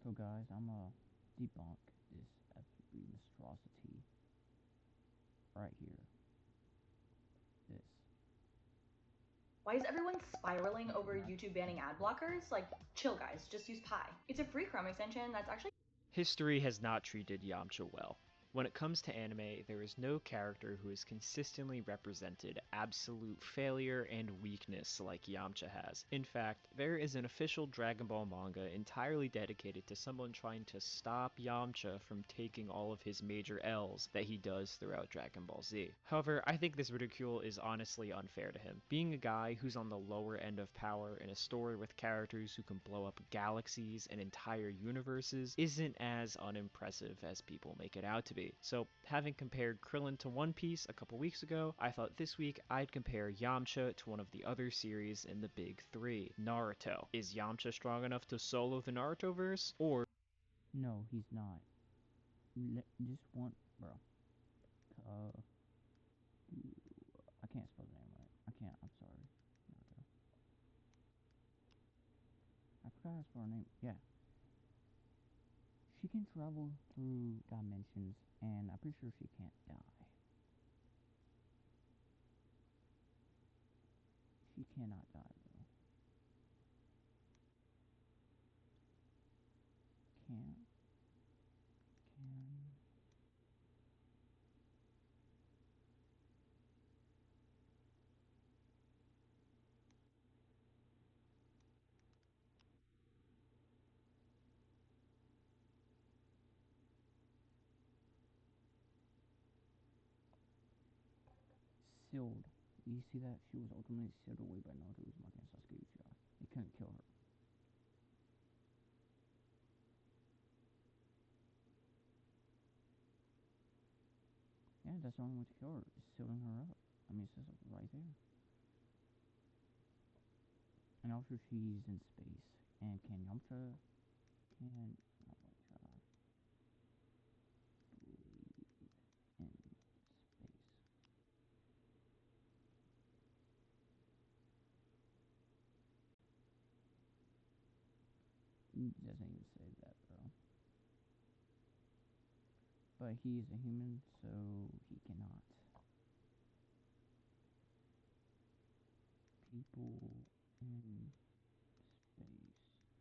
So guys, I'm gonna debunk this absolute monstrosity right here. This. Why is everyone spiraling over YouTube banning ad blockers? Like, chill guys, just use Pi. It's a free Chrome extension that's actually... History has not treated Yamcha well. When it comes to anime, there is no character who has consistently represented absolute failure and weakness like Yamcha has. In fact, there is an official Dragon Ball manga entirely dedicated to someone trying to stop Yamcha from taking all of his major L's that he does throughout Dragon Ball Z. However, I think this ridicule is honestly unfair to him. Being a guy who's on the lower end of power in a story with characters who can blow up galaxies and entire universes isn't as unimpressive as people make it out to be. So, having compared Krillin to One Piece a couple weeks ago, I thought this week I'd compare Yamcha to one of the other series in the big three, Naruto. Is Yamcha strong enough to solo the Narutoverse, or... No, he's not. Just one, bro. I can't spell the name right. I can't. I'm sorry. Naruto. I forgot how to spell her name. Yeah. She can travel through dimensions, and I'm pretty sure she can't die. She cannot die, though. Can. Sealed. You see that? She was ultimately sealed away by Naruto Uzumaki and Sasuke Uchiha. They couldn't kill her. Yeah, that's the only way to kill her, is sealing her up. I mean, it says it right there. And also, she's in space. And can Yamcha... Can Yamcha breathe in space? It doesn't even say that, bro. But he is a human, so he cannot. People in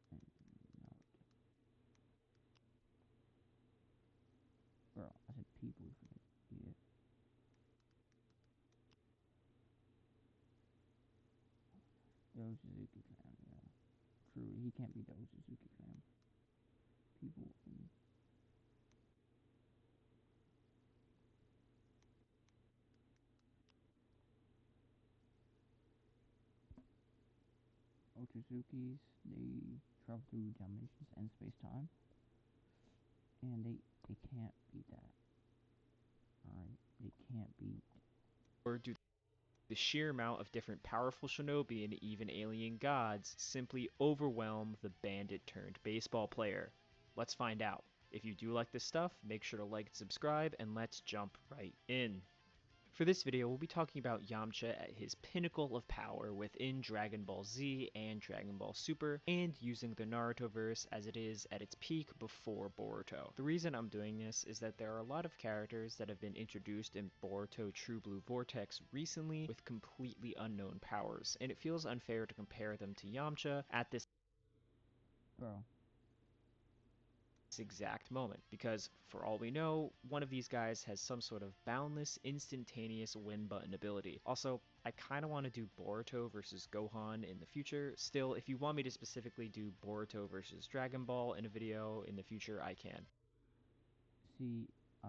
space and not. Bro, I said people, you freaking idiot. Those Suzuki clan, yeah. True, he can't be those Suzuki clan. People in... Otsuzukis, they travel through dimensions and space-time. And they can't beat that. Alright? They can't beat... or do the sheer amount of different powerful shinobi and even alien gods simply overwhelm the bandit turned baseball player? Let's find out. If you do like this stuff, make sure to like and subscribe, and let's jump right in. For this video, we'll be talking about Yamcha at his pinnacle of power within Dragon Ball Z and Dragon Ball Super, and using the Narutoverse as it is at its peak before Boruto. The reason I'm doing this is that there are a lot of characters that have been introduced in Boruto True Blue Vortex recently with completely unknown powers, and it feels unfair to compare them to Yamcha at this exact moment, because for all we know, one of these guys has some sort of boundless, instantaneous win button ability. Also, I kind of want to do Boruto versus Gohan in the future. Still, if you want me to specifically do Boruto versus Dragon Ball in a video in the future, I can. See, I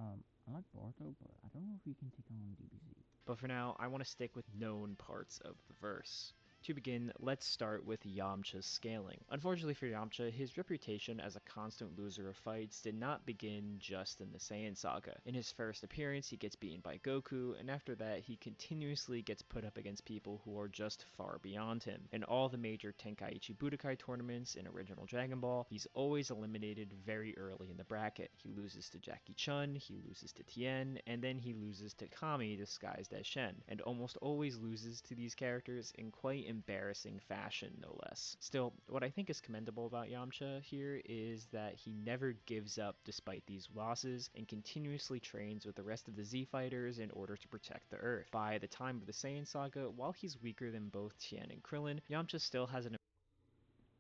like Boruto, but I don't know if he can take on DBZ. But for now, I want to stick with known parts of the verse. To begin, let's start with Yamcha's scaling. Unfortunately for Yamcha, his reputation as a constant loser of fights did not begin just in the Saiyan saga. In his first appearance, he gets beaten by Goku, and after that, he continuously gets put up against people who are just far beyond him. In all the major Tenkaichi Budokai tournaments in original Dragon Ball, he's always eliminated very early in the bracket. He loses to Jackie Chun, he loses to Tien, and then he loses to Kami disguised as Shen, and almost always loses to these characters in quite embarrassing fashion, no less. Still, what I think is commendable about Yamcha here is that he never gives up despite these losses and continuously trains with the rest of the Z fighters in order to protect the Earth. By the time of the Saiyan saga, while he's weaker than both Tien and Krillin, Yamcha still has an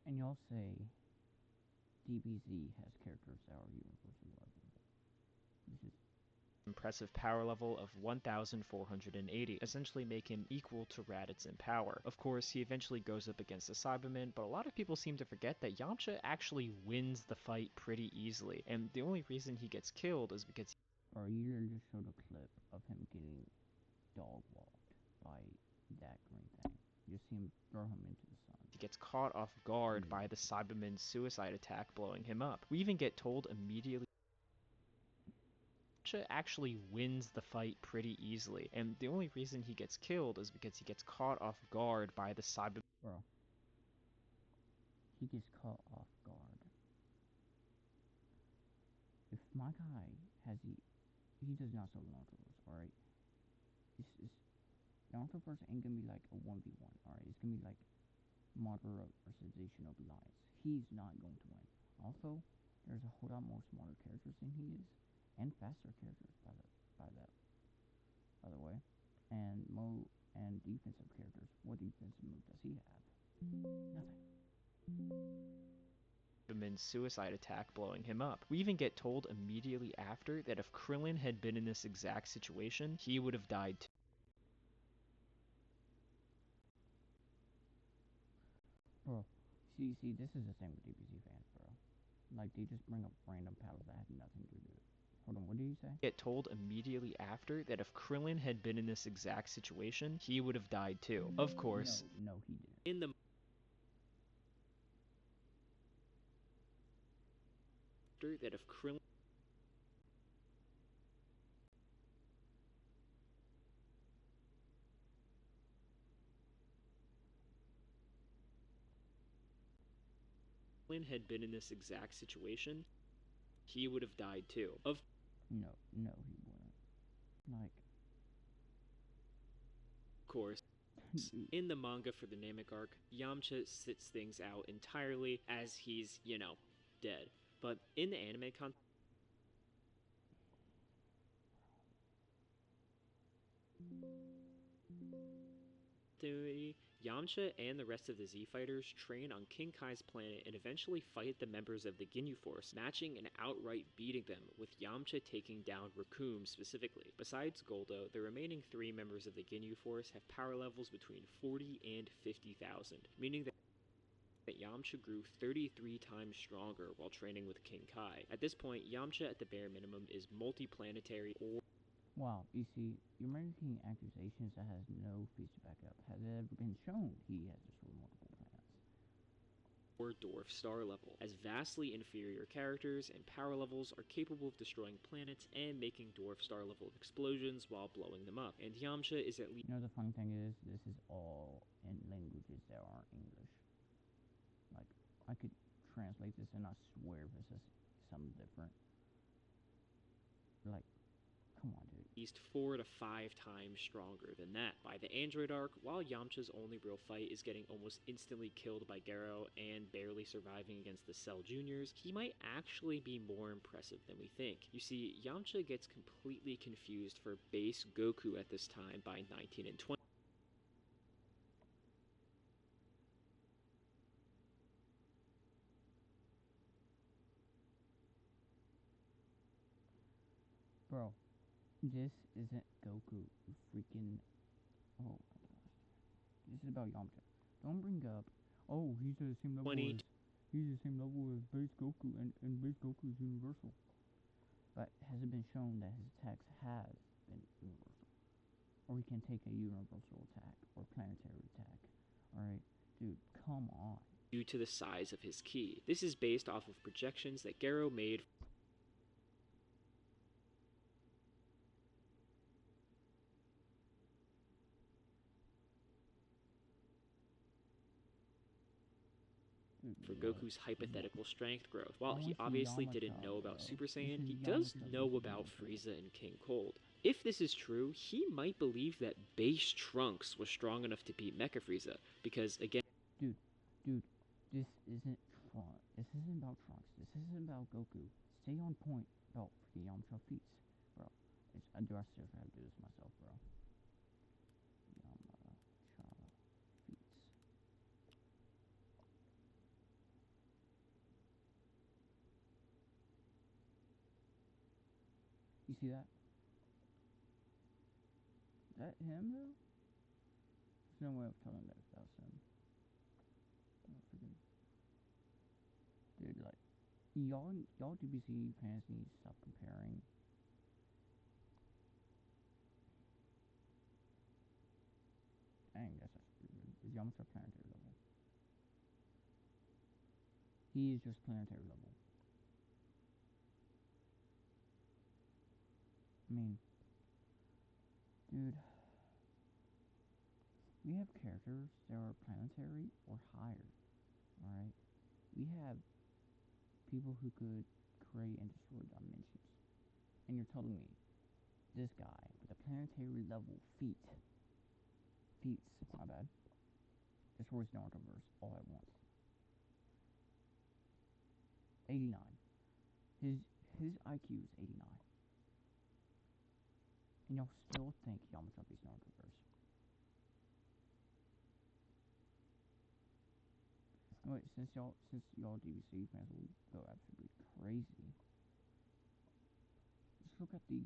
And y'all say DBZ has characters that are universal level. This is impressive power level of 1,480, essentially make him equal to Raditz in power. Of course, he eventually goes up against the Cybermen, but a lot of people seem to forget that Yamcha actually wins the fight pretty easily, and the only reason he gets killed is because Bro, you literally just showed a clip of him getting dog walked by that green thing. You see him throw him into the sun. he gets caught off guard by the Cybermen's suicide attack blowing him up. We even get told immediately Yamcha actually wins the fight pretty easily, and the only reason he gets killed is because he gets caught off guard by the Cybermen. Bro, he gets caught off guard. If my guy has he does not sell Narutoverse, alright? It's Narutoverse ain't gonna be like a 1v1, alright? It's gonna be like Madara versus Shinobi Alliance. He's not going to win. Also, there's a whole lot more smarter characters than he is, and faster characters by the way, and defensive characters. What defensive move does he have? Nothing. Cybermen's suicide attack blowing him up. We even get told immediately after that if Krillin had been in this exact situation, he would have died too. Bro, see, this is the same with DBZ fans, bro. Like, they just bring up random powers that have nothing to do with it. Hold on, what did you say? Get told immediately after that if Krillin had been in this exact situation, he would have died too. Of course, No, he didn't. in the that if Krillin had been in this exact situation, he would have died too. Of No, he wouldn't. Like, course, in the manga for the Namek arc, Yamcha sits things out entirely as he's, dead. But in the anime continuity, Yamcha and the rest of the Z fighters train on King Kai's planet and eventually fight the members of the Ginyu Force, matching and outright beating them, with Yamcha taking down Recoome specifically. Besides Goldo, the remaining 3 members of the Ginyu Force have power levels between 40 and 50,000, meaning that Yamcha grew 33 times stronger while training with King Kai. At this point, Yamcha at the bare minimum is multiplanetary or wow, you see, you're making accusations that has no fees to back up. Has it ever been shown he has destroyed multiple planets? or Dwarf Star level, as vastly inferior characters and power levels are capable of destroying planets and making Dwarf Star level explosions while blowing them up, and Yamcha is at least You know, the funny thing is, this is all in languages that aren't English. Like, I could translate this and I swear this is something different. Like, come on, dude. 4 to 5 times stronger than that. By the Android arc, while Yamcha's only real fight is getting almost instantly killed by Garo and barely surviving against the Cell Juniors, he might actually be more impressive than we think. You see, Yamcha gets completely confused for base Goku at this time by 19 and 20. Bro, this isn't Goku freaking... Oh my gosh. This is about Yamcha. Don't bring up, oh, he's the same level as... He's the same level as base Goku, and base Goku is universal. But has it been shown that his attacks have been universal? Or he can take a universal attack, or planetary attack. Alright, dude, come on. Due to the size of his ki. This is based off of projections that Garo made for Goku's hypothetical strength growth. While he obviously didn't know about Super Saiyan, he does know about Frieza and King Cold. If this is true, he might believe that base Trunks was strong enough to beat Mecha Frieza, because again, Dude, this isn't Trunks. This isn't about Trunks. This isn't about Goku. Stay on point about freaking Yamcha feats, bro. I do have to do this myself, bro. Yamcha feats. You see that? Is that him though? There's no way of telling that that's him. Dude, like, y'all DBC fans need to stop comparing. Dang, that's stupid. Is Yamcha planetary level? He is just planetary level. I mean, dude, we have characters that are planetary or higher, alright? We have people who could create and destroy dimensions. And you're telling me this guy with a planetary level feats, my bad, destroys Narutoverse all at once. 89. His IQ is 89. And y'all still think Yamcha beats Narutoverse. Wait, since y'all DBC fans will go absolutely crazy, just look at the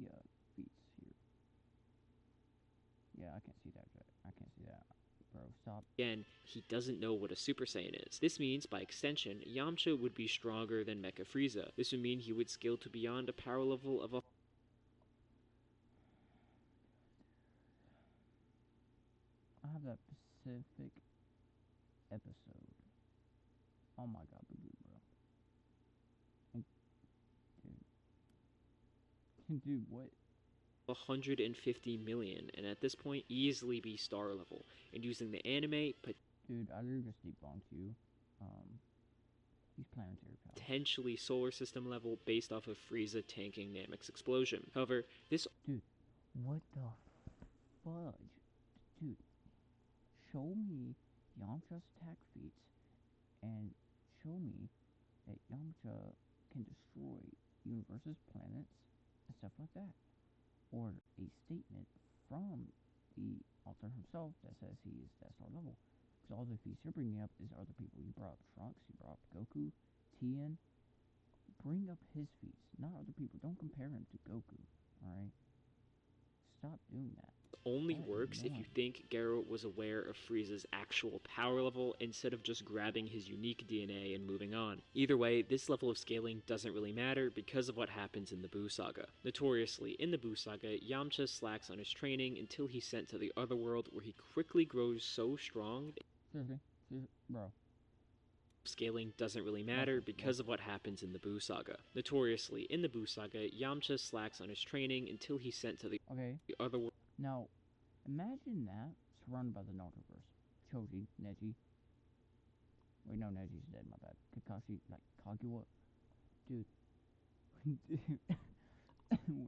feats here. Yeah, I can't see that yet. I can't see that. Bro, stop. again, he doesn't know what a Super Saiyan is. This means, by extension, Yamcha would be stronger than Mecha Frieza. This would mean he would scale to beyond a power level of a I have that specific episode. Oh my god, boo, bro. Dude, what? 150 million, and at this point, easily be star level. And using the anime, Dude, I literally just debunked you. He's planetary power. Potentially solar system level based off of Frieza tanking Namek's explosion. However, this. Dude, what the fudge? Dude, show me Yamcha's attack feats and show me that Yamcha can destroy universes, planets, and stuff like that. Or a statement from the author himself that says he is that star level. Because all the feats you're bringing up is other people. You brought up Trunks, you brought up Goku, Tien. Bring up his feats, not other people. Don't compare him to Goku, alright? Stop doing that. Only works if you think Garo was aware of Frieza's actual power level instead of just grabbing his unique DNA and moving on. Either way, this level of scaling doesn't really matter because of what happens in the Buu Saga. Notoriously, in the Buu Saga, Yamcha slacks on his training until he's sent to the other world where he quickly grows so strong. Seriously, bro. Scaling doesn't really matter because of what happens in the Buu Saga. Notoriously, in the Buu Saga, Yamcha slacks on his training until he's sent to the other world. Now, imagine that surrounded by the Narutoverse. Choji, Neji. Wait, no, Neji's dead, my bad. Kakashi, like, Kaguya. Dude.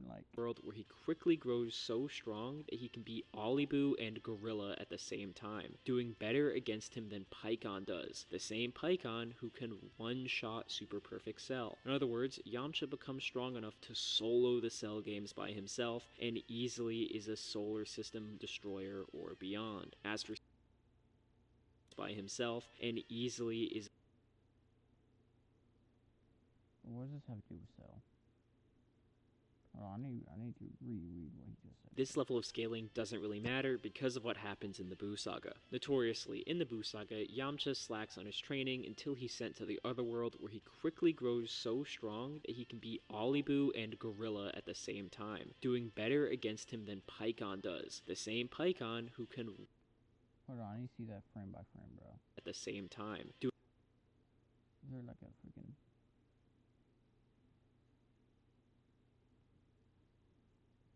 Like, world where he quickly grows so strong that he can beat Olibu and Gorilla at the same time, doing better against him than Pikkon does, the same Pikkon who can one-shot Super Perfect Cell. In other words, Yamcha becomes strong enough to solo the Cell games by himself and easily is a solar system destroyer or beyond. As for by himself and easily is. What does this have to do with Cell? Oh, I need to reread what he just said. This level of scaling doesn't really matter because of what happens in the Buu Saga. Notoriously, in the Buu Saga, Yamcha slacks on his training until he's sent to the other world where he quickly grows so strong that he can beat Olibu and Gorilla at the same time, doing better against him than Pikkon does, the same Pikkon who can. Hold on, I need to see that frame by frame, bro. At the same time. Is there like a freaking...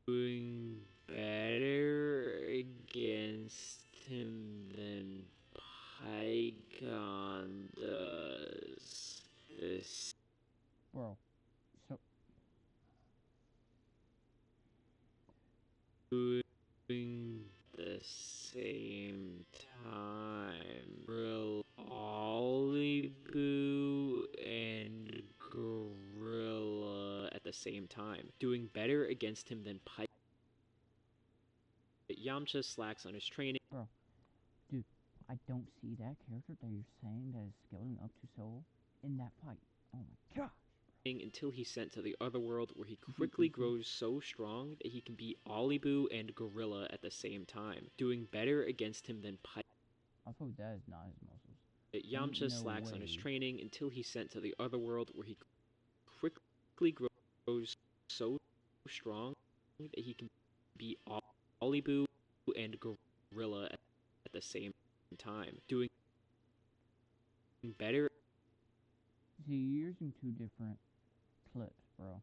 Doing better against him than Pikkon does. This. Bro, so... doing the same time. Ollie and Gorilla at the same time, doing better against him than Pike. Yamcha slacks on his training. Bro, dude, I don't see that character that you're saying that is scaling up to Soul in that fight. Oh my god. Until he's sent to the other world, where he quickly grows so strong that he can beat Ollie and Gorilla at the same time, doing better against him than Pike. I thought that is not his muscles. Yamcha slacks on his training until he's sent to the other world, where he quickly grows so strong that he can beat Ollie and Gorilla at the same time, doing better. See, you're using two different clips, bro.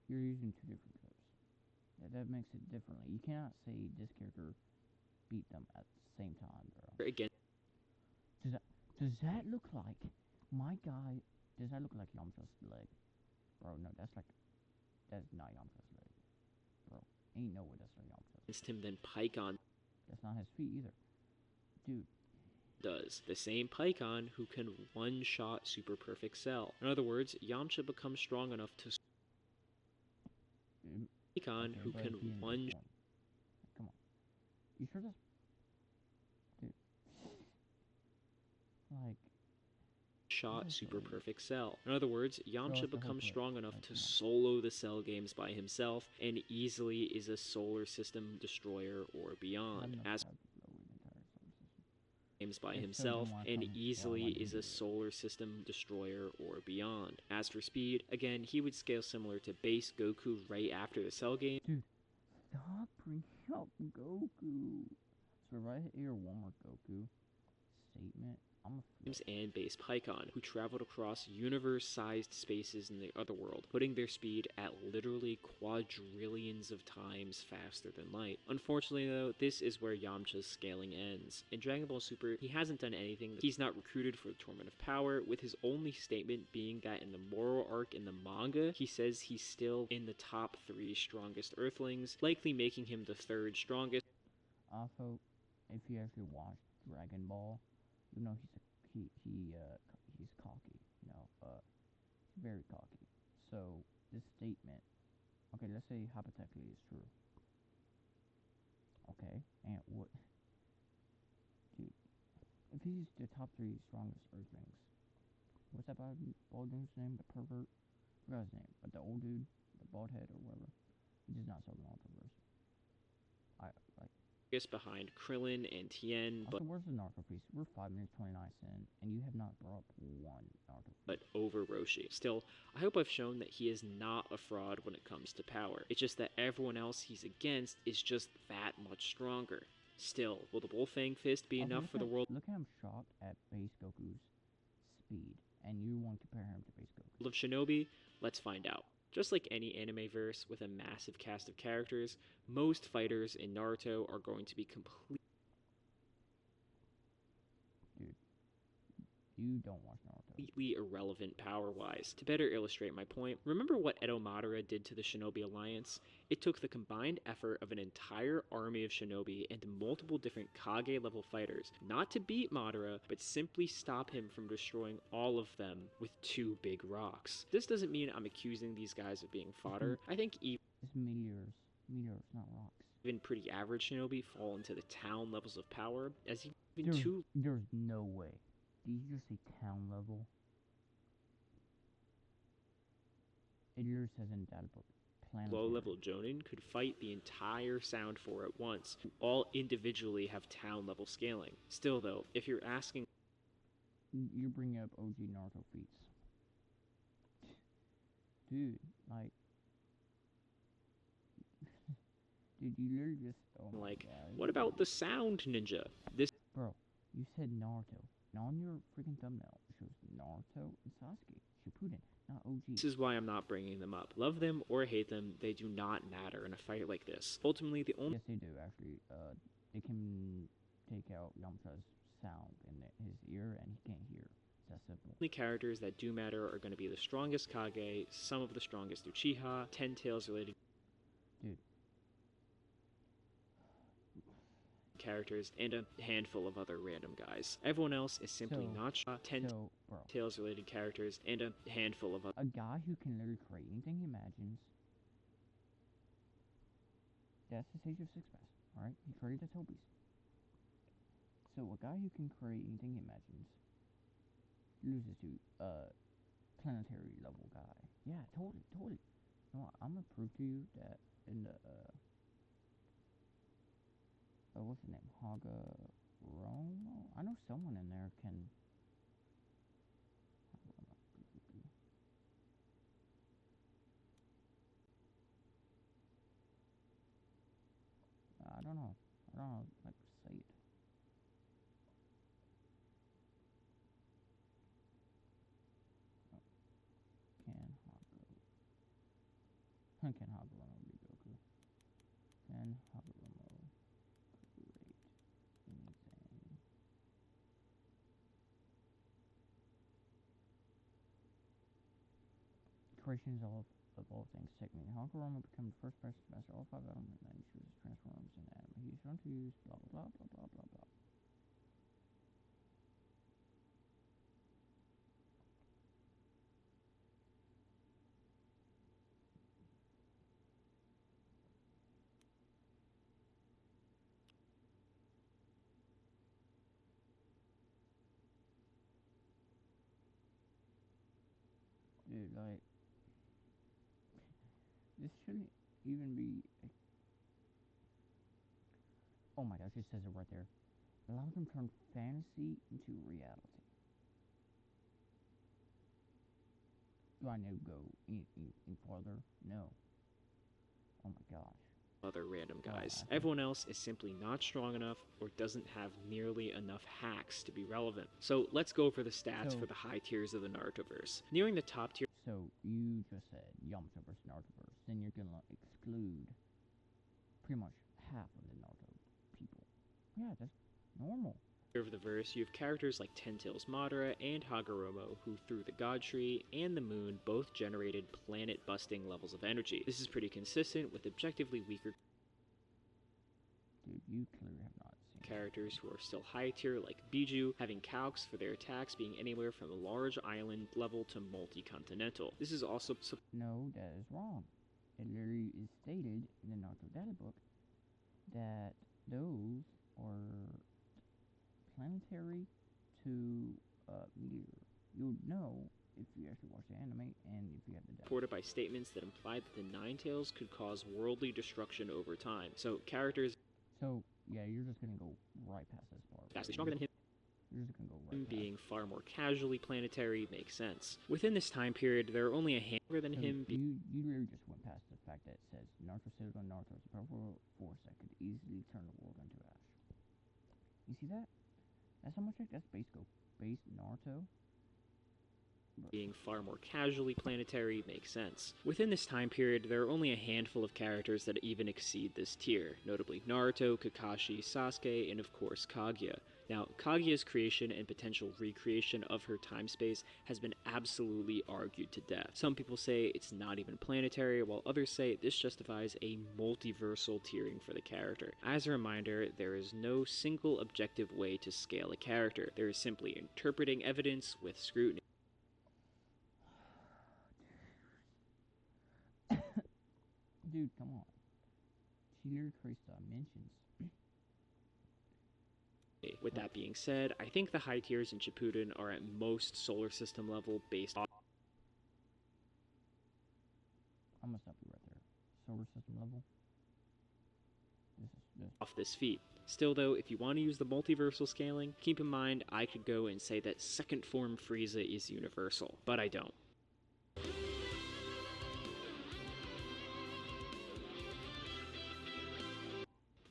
You're using two different clips. That makes it differently. You cannot say this character beat them at the same time, bro. Again. Does that look like my guy? Does that look like Yamcha's leg, bro? No, that's not Yamcha's leg, bro. Ain't no way that's not Yamcha's. Against him than Pycon. That's not his feet either, dude. Does the same Pycon who can one-shot Super Perfect Cell. In other words, Yamcha becomes strong enough to Pycon who can one. Come on, you sure that's dude? Like. Shot Super Perfect Cell. In other words, Yamcha becomes strong enough to solo the Cell games by himself and easily is a solar system destroyer or beyond. As games by himself and easily is a solar system destroyer or beyond. As for speed, again, he would scale similar to base Goku right after the Cell game. Dude, stop bringing up Goku. So right here, one more Goku statement. And base Pycon, who traveled across universe-sized spaces in the other world, putting their speed at literally quadrillions of times faster than light. Unfortunately, though, this is where Yamcha's scaling ends. In Dragon Ball Super, he hasn't done anything. He's not recruited for the Tournament of Power, with his only statement being that in the moral arc in the manga, he says he's still in the top 3 strongest Earthlings, likely making him the 3rd strongest. Also, if you actually watch Dragon Ball, you know he's cocky, you know, he's very cocky. So this statement, okay, let's say hypothetically is true. Okay, and what, dude? If he's the top 3 strongest Earthlings, what's that bald dude's name? The pervert? I forgot his name, but the old dude, the bald head or whatever. He does not sell the multiverse. Behind Krillin and Tien, but where's the Naruto piece? We're 5 minutes 29 in, and you have not brought up one Naruto piece. But over Roshi. Still, I hope I've shown that he is not a fraud when it comes to power. It's just that everyone else he's against is just that much stronger. Still, will the Bullfang Fist be enough for the world? Look at him shocked at base Goku's speed, and you want to compare him to base Goku. Of Shinobi? Let's find out. Just like any anime verse with a massive cast of characters, most fighters in Naruto are going to be completely. Dude, you don't watch Naruto. Completely irrelevant power-wise. To better illustrate my point, remember what Edo Madara did to the Shinobi Alliance? It took the combined effort of an entire army of Shinobi and multiple different Kage-level fighters, not to beat Madara, but simply stop him from destroying all of them with 2 big rocks. This doesn't mean I'm accusing these guys of being fodder. I think it's meteors, not rocks. Even pretty average Shinobi fall into the town levels of power, as even There's no way. Did you just say town level? It literally says in data book. Low-level Jonin could fight the entire Sound 4 at once, who all individually have town-level scaling. Still, though, if you're asking... You're bringing up OG Naruto feats. Dude, like... Dude, you literally just... Oh like, God. What about the Sound Ninja? This... Bro, you said Naruto. Now on your freaking thumbnail, it shows Naruto and Sasuke. Shippuden, not OG. This is why I'm not bringing them up. Love them or hate them, they do not matter in a fight like this. Ultimately, the only... Yes, they do, actually. They can take out Yamcha's sound in his ear, and he can't hear. It's that simple. The only characters that do matter are going to be the strongest Kage, some of the strongest Uchiha, 10 Tails related... Dude, characters and a handful of other random guys. Everyone else is simply not shot. 10 Tails related characters and a handful of a guy who can literally create anything he imagines. That's the Sage of Six Pass, alright? He created the Tobies. So a guy who can create anything he imagines loses to a planetary level guy. Yeah, totally. No, I'm gonna prove to you that in the what's his name? Hagaromo? I know someone in there can. I don't know. Like, say it. Can Hagaromo be Goku? Can Hagaromo create anything? Creation is all of all things technique. Hagaromo becomes the first person to master all 5 elements, and then he chooses transforms in anime. He's shown to use blah blah blah blah blah blah. Dude, like, this shouldn't even be. Oh my gosh, it says it right there. Allow them to turn fantasy into reality. Do I need to go any farther? No. Oh my gosh. Other random guys. Everyone else is simply not strong enough or doesn't have nearly enough hacks to be relevant. So let's go over the stats for the high tiers of the Narutoverse. Nearing the top tier. So you just said Yamcha versus Narutoverse, then you're gonna exclude pretty much half of the Naruto people. Yeah, that's normal. Of the verse, you have characters like Ten Tails Madara and Hagaromo, who through the God Tree and the Moon both generated planet-busting levels of energy. This is pretty consistent with objectively weaker you clearly have not seen characters who are still high tier, like Biju, having calcs for their attacks being anywhere from large island level to multi-continental. This is also no, that is wrong. It literally is stated in the Naruto data book that those are planetary to meteor. You'll know if you actually watch the anime and if you have the data. Supported by statements that imply that the Nine Tails could cause worldly destruction over time. So characters. So yeah, you're just gonna go right past this part. Vastly stronger than him. You're just gonna go right past. Being far more casually planetary makes sense. Within this time period, there are only a handful than him. You really just went past the fact that it says Naruto Showdown Naruto's powerful force that could easily turn the world into ash. You see that? That's how much that's base Naruto. Being far more casually planetary makes sense. Within this time period, there are only a handful of characters that even exceed this tier, notably Naruto, Kakashi, Sasuke, and of course Kaguya. Now, Kaguya's creation and potential recreation of her time-space has been absolutely argued to death. Some people say it's not even planetary, while others say this justifies a multiversal tiering for the character. As a reminder, there is no single objective way to scale a character. There is simply interpreting evidence with scrutiny. Dude, come on. She literally creates dimensions. With that being said, I think the high tiers in Shippuden are at most solar system level based on. I'm gonna stop you right there. Solar system level. Off this feat. Still though, if you want to use the multiversal scaling, keep in mind I could go and say that second form Frieza is universal, but I don't.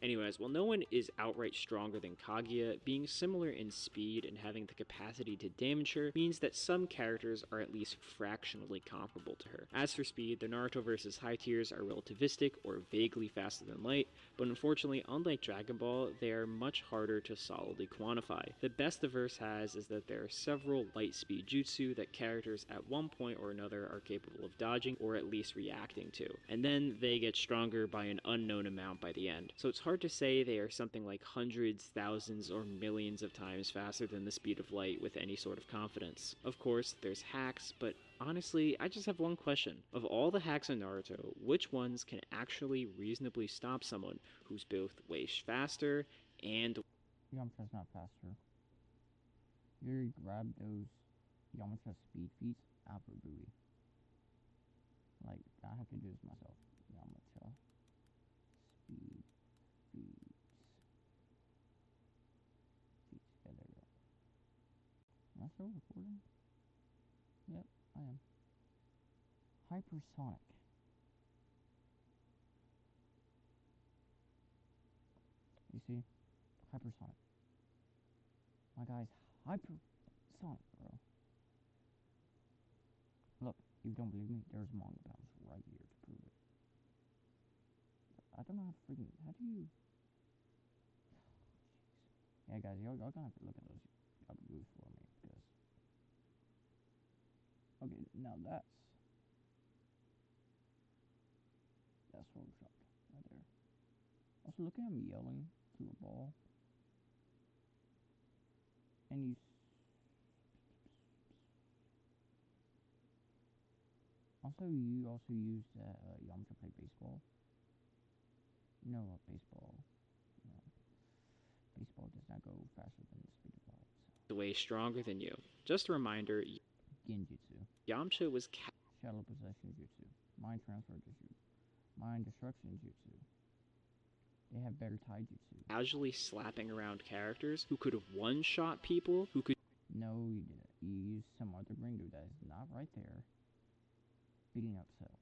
Anyways, while no one is outright stronger than Kaguya, being similar in speed and having the capacity to damage her means that some characters are at least fractionally comparable to her. As for speed, the Naruto versus high tiers are relativistic or vaguely faster than light, but unfortunately, unlike Dragon Ball, they are much harder to solidly quantify. The best the verse has is that there are several light speed jutsu that characters at one point or another are capable of dodging or at least reacting to, and then they get stronger by an unknown amount by the end. So it's hard hard to say they are something like hundreds, thousands, or millions of times faster than the speed of light with any sort of confidence. Of course, there's hacks, but honestly, I just have one question. Of all the hacks in Naruto, which ones can actually reasonably stop someone who's both way faster and... Yamcha's not faster. You already grabbed those Yamcha speed feats out for booty. Like, I have to do this myself. Yamcha speed feats. Yeah, there we go. Am I still recording? Yep, I am. Hypersonic. You see? Hypersonic. My guy's hypersonic, bro. Look, if you don't believe me, there's manga bounce right here to prove it. I don't know how freaking... How do you... Yeah, guys, y'all gonna have to look at those moves for me, because... Okay, now that's photoshopped right there. Also, look at him yelling to a ball. And he's... Also, you also use Yamcha play baseball. You know what baseball... You know, baseball does not go faster than the speed of light, so... way stronger than you. Just a reminder, Genjutsu. Yamcha was Shadow Possession Jutsu. Mind Transfer Jutsu. Mind Destruction Jutsu. They have better taijutsu. casually slapping around characters who could have one-shot people, who could... No, you didn't. You used some other Ringu that is not right there. Beating up Cell.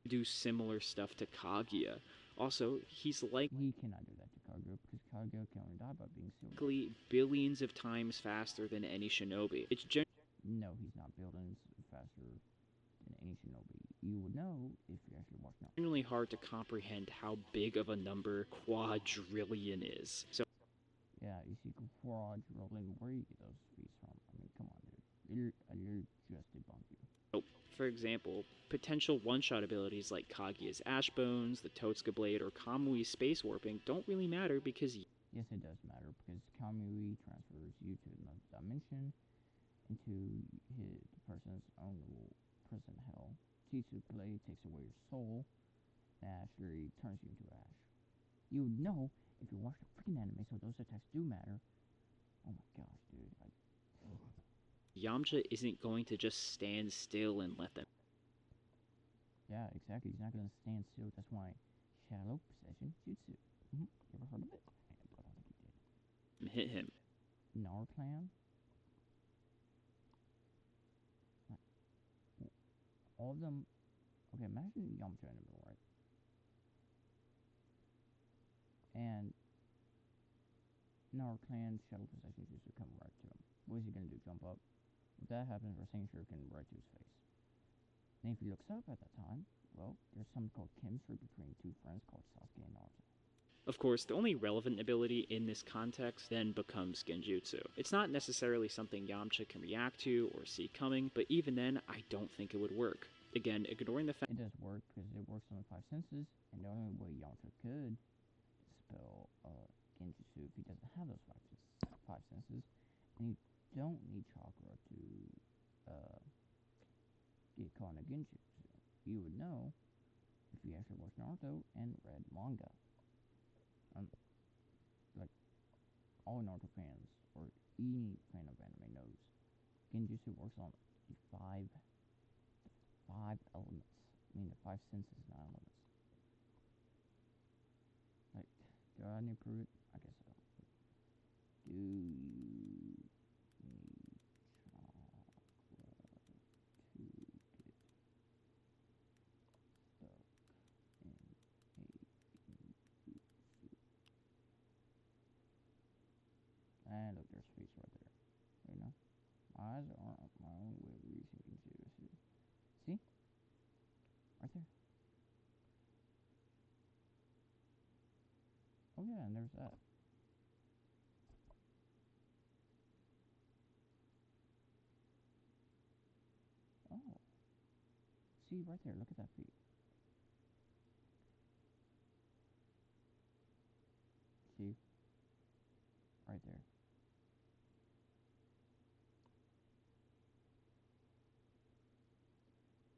do similar stuff to Kaguya. Also, he's He cannot do that to Kaguya because Kaguya can only die by being sealed. likely billions of times faster than any shinobi. It's No, he's not billions faster than any shinobi. You would know if you actually watch now. genuinely hard to comprehend how big of a number quadrillion is. So Yeah, you see quadrillion, where you get those feats from? I mean, come on, dude. You're just debunked you. for example, potential one-shot abilities like Kaguya's Ash Bones, the Totsuka Blade, or Kamui's Space Warping don't really matter because... Yes, it does matter, because Kamui transfers you to another dimension, into the person's own little prison hell. Totsuka Blade takes away your soul, and actually turns you into ash. You would know if you watch the freaking anime, so those attacks do matter. Oh my gosh, dude. Yamcha isn't going to just stand still and let them Yeah, exactly. He's not going to stand still. That's why Shadow Possession Jutsu. You ever heard of it? I don't think you did. hit him. Narclan. All of them. Okay, imagine Yamcha in the middle, right? And Narclan Shadow Possession Jutsu come right to him. What is he going to do? Jump up? If that happens, Rasengan Shuriken right to his face. And if he looks up at that time, well, there's something called chemistry between two friends called Sasuke and Naruto. Of course, the only relevant ability in this context then becomes Genjutsu. It's not necessarily something Yamcha can react to or see coming, but even then, I don't think it would work. Again, ignoring the fact it does work because it works on the five senses, and the only way Yamcha could spell Genjutsu if he doesn't have those five senses, and you don't need chakra to get caught in a Genjutsu. You would know if you actually watched Naruto and read manga. Like, all Naruto fans, or any fan of anime knows, Genjutsu works on the five elements. I mean, the five senses, not elements. Like, do I need to prove it? I guess so. Do you need chakra to get stuck in a Genjutsu? And look, there's face right there. You know? My eyes aren't my only way of reading Genjutsu. See? Right there. Oh yeah, and there's that. Oh. See, right there, look at that feet. See? Right there.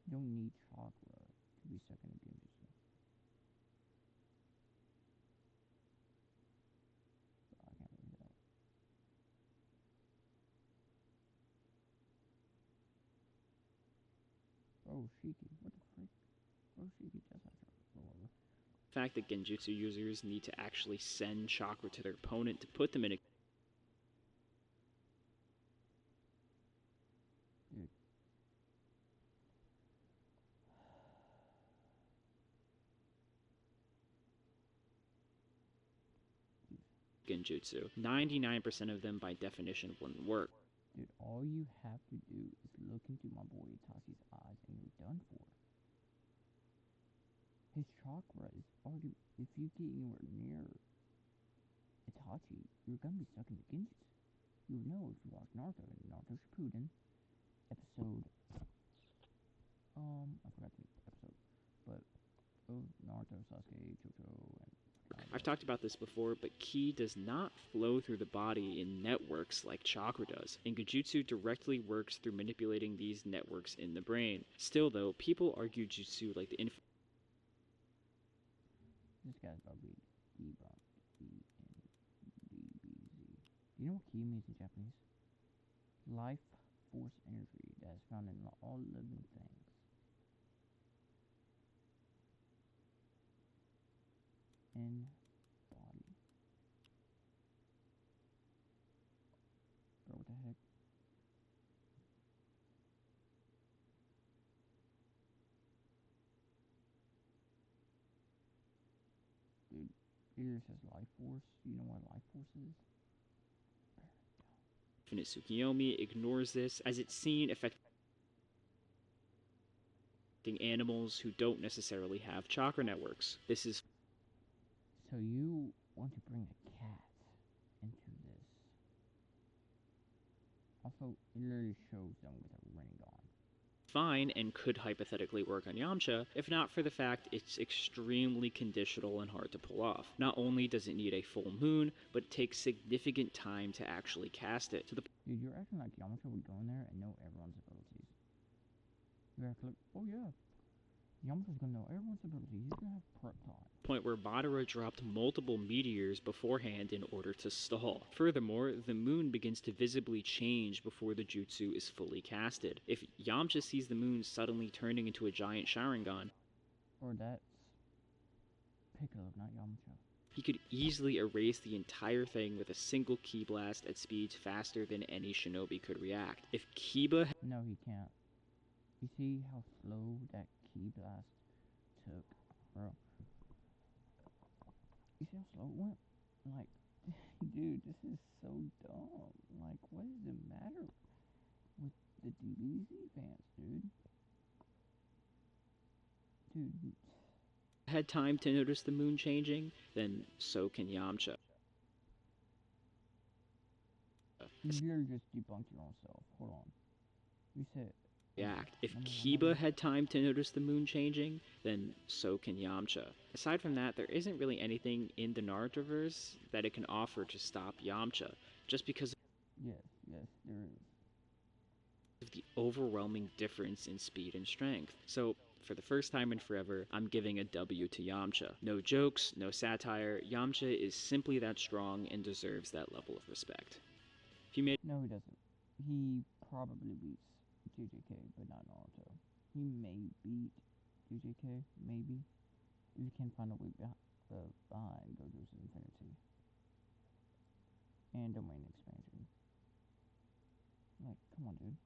You don't need chakra to be stuck in a genjutsu. I can't believe that. Oh, Shiki. What the frick? Oh, Shiki just had chakra. Whatever. The fact that genjutsu users need to actually send chakra to their opponent to put them in a genjutsu. 99% of them by definition wouldn't work. Dude, all you have to do is look into my boy Itachi's eyes and you're done for. His chakra is already... If you get anywhere near Itachi, you're gonna be stuck in the genjutsu. You would know if you watch Naruto and Naruto Shippuden, episode... I forgot the episode. But, Naruto, Sasuke, Jojo, and... I've talked about this before, but ki does not flow through the body in networks like chakra does, and genjutsu directly works through manipulating these networks in the brain. Still though, people argue jutsu like the This guy's about to be E-N-D-B-Z. Do you know what ki means in Japanese? Life force energy that is found in all living things. In body. Bro, what the heck? Dude, here says life force. You know what life force is? Infinite Tsukiyomi ignores this as it's seen affecting animals who don't necessarily have chakra networks. This is So you want to bring a cat into this. Also, it literally shows them with a ring on. fine and could hypothetically work on Yamcha, if not for the fact it's extremely conditional and hard to pull off. Not only does it need a full moon, but it takes significant time to actually cast it. To the Dude, you're acting like Yamcha would go in there and know everyone's abilities. You're acting like, oh yeah, Yamcha's gonna know everyone's abilities. He's gonna have prep time. Point where Madara dropped multiple meteors beforehand in order to stall. Furthermore, the moon begins to visibly change before the jutsu is fully casted. If Yamcha sees the moon suddenly turning into a giant Sharingan, Or that's Piccolo, not Yamcha. he could easily erase the entire thing with a single ki blast at speeds faster than any shinobi could react. If Kiba No, he can't. You see how slow that ki blast took, bro? You see how slow it went? Like, dude, this is so dumb. Like, what is the matter with the DBZ fans, dude? Dude, had time to notice the moon changing, then so can Yamcha. you literally just debunked your own self. Hold on. You said... React. If Kiba had time to notice the moon changing, then so can Yamcha. Aside from that, there isn't really anything in the Narutoverse that it can offer to stop Yamcha, just because Yes, there is. of the overwhelming difference in speed and strength. So, for the first time in forever, I'm giving a W to Yamcha. No jokes, no satire, Yamcha is simply that strong and deserves that level of respect. If you made No, he doesn't. He probably beats JJK, but not Naruto. He may beat JJK, maybe, if he can find a way behind Gojo's Infinity and Domain Expansion. Like, come on, dude.